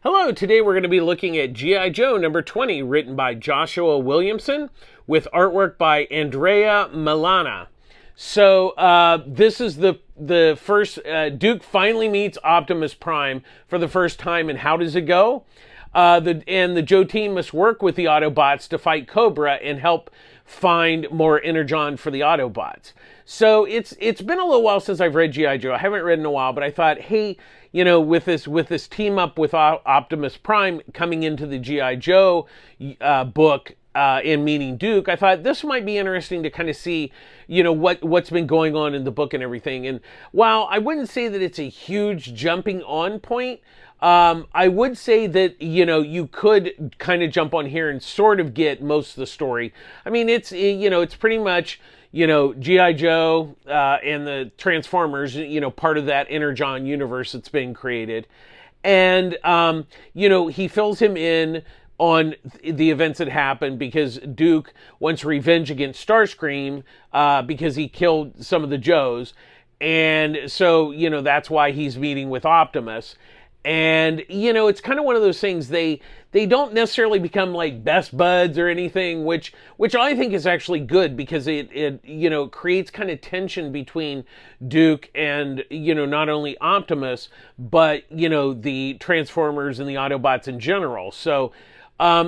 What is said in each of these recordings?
Hello, today we're going to be looking at G.I. Joe number 20, written by Joshua Williamson, with artwork by Andrea Milana. So this is the first, Duke finally meets Optimus Prime for the first time, and how does it go? The Joe team must work with the Autobots to fight Cobra and help find more Energon for the Autobots. So it's been a little while since I've read G.I. Joe. I haven't read in a while, but I thought, hey, with this team up with Optimus Prime coming into the G.I. Joe book in meeting Duke, I thought this might be interesting to kind of see, what's been going on in the book and everything. And while I wouldn't say that it's a huge jumping on point, I would say that, you could kind of jump on here and sort of get most of the story. I mean, it's pretty much, G.I. Joe and the Transformers, part of that Energon universe that's been created. And, he fills him in on the events that happened because Duke wants revenge against Starscream because he killed some of the Joes. And so, that's why he's meeting with Optimus. And, it's kind of one of those things, they don't necessarily become like best buds or anything, which I think is actually good because it creates kind of tension between Duke and, not only Optimus, but, the Transformers and the Autobots in general. So,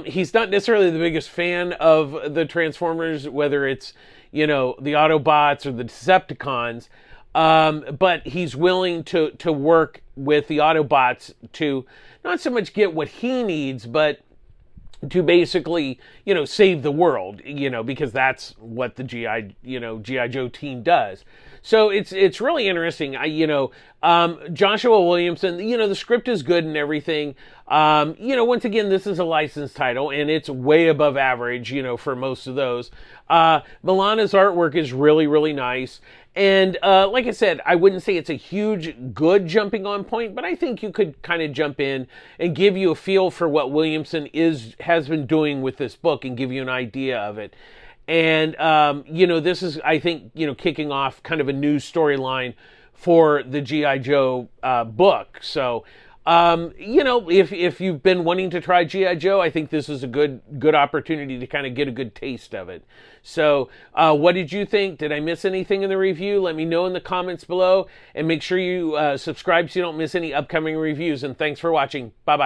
he's not necessarily the biggest fan of the Transformers, whether it's, the Autobots or the Decepticons. But he's willing to work with the Autobots to not so much get what he needs, but to basically, save the world, because that's what the G.I. Joe team does. So it's really interesting. Joshua Williamson, the script is good and everything. Once again, this is a licensed title and it's way above average, for most of those. Milana's artwork is really, really nice. And like I said, I wouldn't say it's a huge, good jumping on point, but I think you could kind of jump in and give you a feel for what Williamson has been doing with this book and give you an idea of it. And, this is, I think, kicking off kind of a new storyline for the G.I. Joe book. So, if you've been wanting to try G.I. Joe, I think this is a good opportunity to kind of get a good taste of it. So, what did you think? Did I miss anything in the review? Let me know in the comments below, and make sure you subscribe so you don't miss any upcoming reviews. And thanks for watching. Bye-bye.